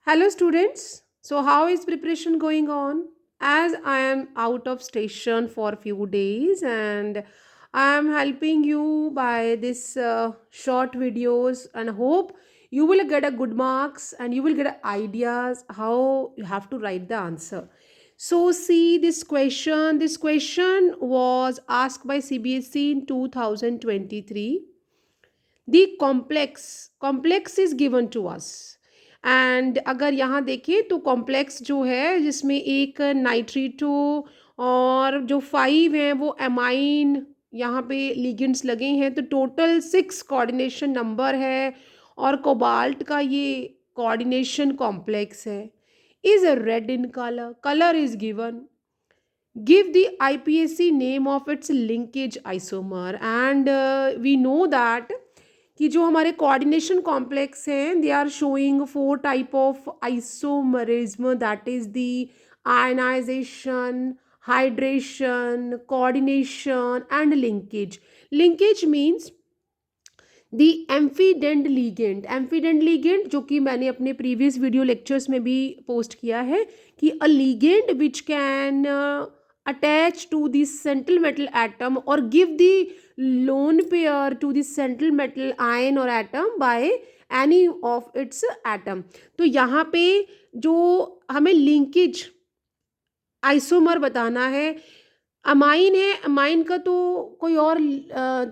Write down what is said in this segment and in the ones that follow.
Hello, students. So, how is preparation going on? As I am out of station for a few days, and I am helping you by this short videos, and hope you will get a good marks and you will get ideas how you have to write the answer. So, see this question. This question was asked by CBSE in 2023. The complex is given to us, and अगर यहाँ देखें तो complex जो है जिसमें एक नाइट्रीटो और जो फाइव हैं वो एमाइन यहाँ पे लिगेंड्स लगे हैं, तो टोटल सिक्स कोऑर्डिनेशन नंबर है। और कोबाल्ट का ये कोऑर्डिनेशन कॉम्प्लेक्स है, is red in colour, colour is given. Give the IPSC name of its linkage isomer, and we know that कि जो हमारे कोऑर्डिनेशन कॉम्प्लेक्स हैं they are showing four type of isomerism, that is the ionisation, hydration, coordination and linkage. Linkage means the ambidentate ligand. Ambidentate ligand जो कि मैंने अपने previous video lectures में भी पोस्ट किया है कि a ligand which can attach to the central metal atom और give the lone pair to the central metal ion और atom by any of its atom. तो यहाँ पे जो हमें लिंकेज आइसोमर बताना है, अमाइन है, अमाइन का तो कोई और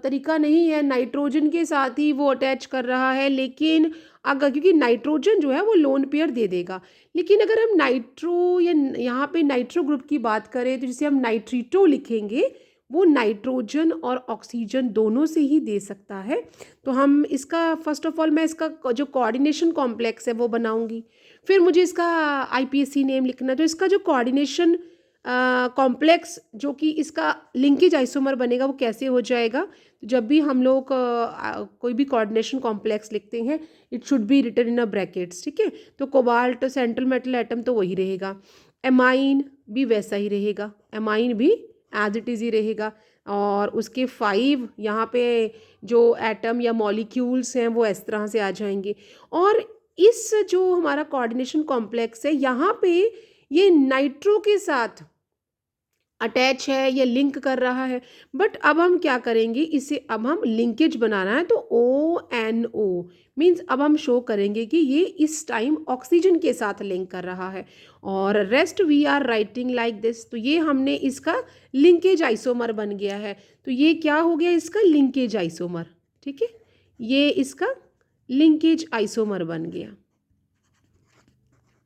तरीका नहीं है, नाइट्रोजन के साथ ही वो अटैच कर रहा है। लेकिन अगर क्योंकि नाइट्रोजन जो है वो लोन पेयर दे देगा, लेकिन अगर हम नाइट्रो या यहाँ पे नाइट्रो ग्रुप की बात करें तो जिसे हम नाइट्रीटो लिखेंगे वो नाइट्रोजन और ऑक्सीजन दोनों से ही दे सकता है। तो हम इसका फर्स्ट ऑफ ऑल मैं इसका जो कोऑर्डिनेशन कॉम्प्लेक्स है वो बनाऊंगी, फिर मुझे इसका आईपीएससी नेम लिखना है। तो इसका जो कोऑर्डिनेशन कॉम्प्लेक्स जो कि इसका लिंकेज आइसोमर बनेगा वो कैसे हो जाएगा, तो जब भी हम लोग कोई भी कोऑर्डिनेशन कॉम्प्लेक्स लिखते हैं it should be written in a brackets, ठीक है। तो कोबाल्ट सेंट्रल मेटल एटम तो वही रहेगा, एमाइन भी वैसा ही रहेगा, एमाइन भी एज इट इज़ ही रहेगा, और उसके फाइव यहाँ पे जो एटम या मॉलिक्यूल्स हैं वो इस तरह से आ जाएंगे। और इस जो हमारा कोऑर्डिनेशन कॉम्प्लेक्स है यहाँ पे ये नाइट्रो के साथ अटैच है, ये लिंक कर रहा है। बट अब हम क्या करेंगे, इसे अब हम लिंकेज बनाना है तो ONO मीन्स अब हम शो करेंगे कि ये इस टाइम ऑक्सीजन के साथ लिंक कर रहा है, और rest we are writing like this. तो ये हमने इसका लिंकेज आइसोमर बन गया है। तो ये क्या हो गया, इसका लिंकेज आइसोमर, ठीक है, ये इसका लिंकेज आइसोमर बन गया।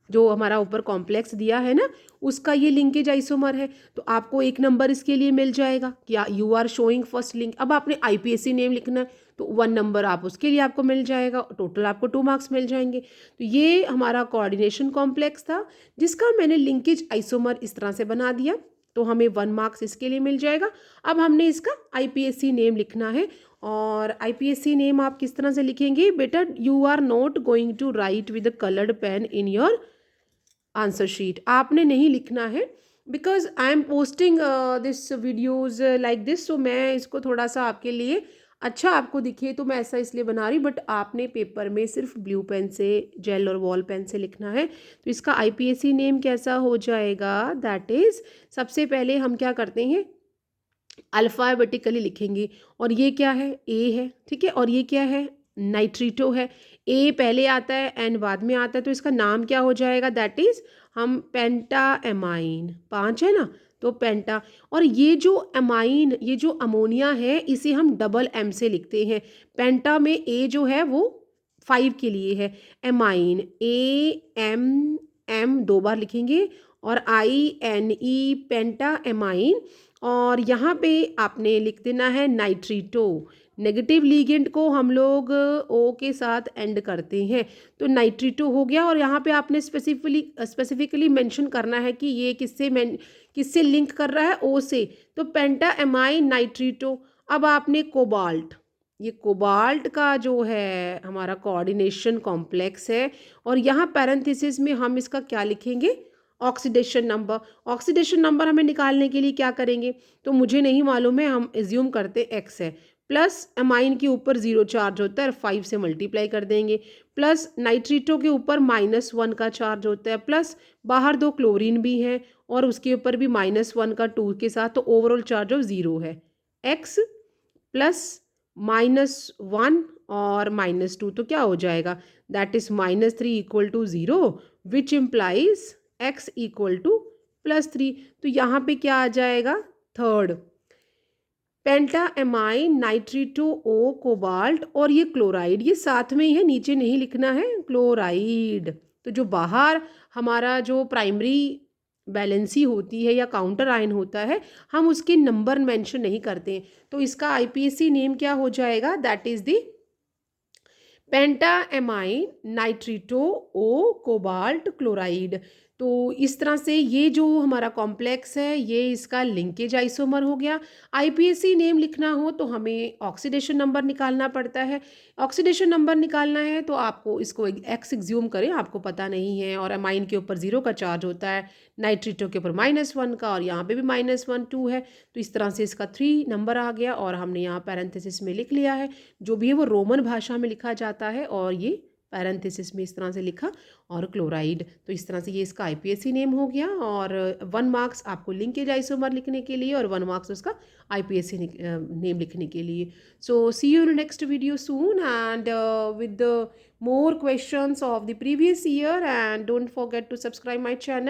जो हमारा ऊपर कॉम्प्लेक्स दिया है ना उसका ये लिंकेज आइसोमर है, तो आपको एक नंबर इसके लिए मिल जाएगा। क्या you are showing first link, अब आपने आईपीएससी नेम लिखना है तो 1 नंबर आप उसके लिए आपको मिल जाएगा, टोटल आपको 2 मार्क्स मिल जाएंगे। तो ये हमारा कोऑर्डिनेशन कॉम्प्लेक्स था जिसका मैंने लिंकेज आइसोमर इस तरह से बना दिया, तो हमें 1 मार्क्स इसके लिए मिल जाएगा। अब हमने इसका आईपीएससी नेम लिखना है, और आईपीएससी नेम आप किस तरह से लिखेंगे बेटा, you are not going to write with coloured pen in your answer sheet, आपने नहीं लिखना है, because I am posting this videos like this, तो मैं इसको थोड़ा सा आपके लिए अच्छा आपको दिखे तो मैं ऐसा इसलिए बना रही, बट आपने पेपर में सिर्फ ब्लू पेन से, जेल और वॉल पेन से लिखना है। तो इसका आईपीएससी नेम कैसा हो जाएगा, दैट इज़ सबसे पहले हम क्या करते हैं अल्फ़ाबेटिकली लिखेंगे, और ये क्या है, ए है, ठीक है, और ये क्या है, नाइट्रीटो है। ए पहले आता है एन बाद में आता है, तो इसका नाम क्या हो जाएगा, दैट इज़ हम पेंटा एमाइन, 5 है ना, तो पेंटा। और ये जो एमाइन, ये जो अमोनिया है इसे हम डबल एम से लिखते हैं। पेंटा में ए जो है वो 5 के लिए है, एमाइन AMM 2 बार लिखेंगे, और INE पेंटा एमाइन। और यहाँ पे आपने लिख देना है नाइट्रीटो, नेगेटिव लीगेंड को हम लोग ओ के साथ एंड करते हैं, तो नाइट्रीटो हो गया। और यहाँ पे आपने स्पेसिफिकली मेंशन करना है कि ये किससे लिंक कर रहा है, ओ से, तो पेंटा एमाइन नाइट्रीटो। अब आपने कोबाल्ट, ये कोबाल्ट का जो है हमारा कोऑर्डिनेशन कॉम्प्लेक्स है, और यहाँ पैरेंथेसिस में हम इसका क्या लिखेंगे, ऑक्सीडेशन नंबर। ऑक्सीडेशन नंबर हमें निकालने के लिए क्या करेंगे, तो मुझे नहीं मालूम है, हम एज्यूम करते एक्स है, प्लस एमाइन के ऊपर 0 चार्ज होता है, 5 से मल्टीप्लाई कर देंगे, प्लस नाइट्रिटो के ऊपर -1 का चार्ज होता है, प्लस बाहर 2 क्लोरीन भी हैं और उसके ऊपर भी -1 का 2 के साथ, तो ओवरऑल चार्ज ऑफ 0 है। x प्लस -1 और -2 तो क्या हो जाएगा, that is -3 equal to 0, which implies x equal to +3। तो यहाँ पे क्या आ जाएगा, third penta amine nitrito O cobalt, और ये क्लोराइड, ये साथ में ही है, नीचे नहीं लिखना है, क्लोराइड। तो जो बाहर हमारा जो प्राइमरी बैलेंसी होती है या काउंटर आयन होता है, हम उसके नंबर मेंशन नहीं करते हैं, तो इसका आईपीएसी नेम क्या हो जाएगा, that is the pentaammine nitrito O cobalt chloride. तो इस तरह से ये जो हमारा कॉम्प्लेक्स है, ये इसका लिंकेज आइसोमर हो गया। आईपीएसी नेम लिखना हो तो हमें ऑक्सीडेशन नंबर निकालना पड़ता है। ऑक्सीडेशन नंबर निकालना है तो आपको इसको एक्स एग्ज्यूम करें, आपको पता नहीं है, और अमाइन के ऊपर 0 का चार्ज होता है, नाइट्रिटो के ऊपर -1 का, और यहाँ पे भी -1 2 है। तो इस तरह से इसका 3 नंबर आ गया और हमने यहाँ पैरेंथेसिस में लिख लिया है। जो भी है वो रोमन भाषा में लिखा जाता है, और ये पैरेंथेसिस में इस तरह से लिखा, और क्लोराइड। तो इस तरह से ये इसका आईपीएसी नेम हो गया, और 1 मार्क्स आपको लिंकेज आइसोमर लिखने के लिए और 1 मार्क्स उसका आईपीएसी नेम लिखने के लिए। So see you in next video soon and with the more questions of the previous year, and don't forget to subscribe my channel.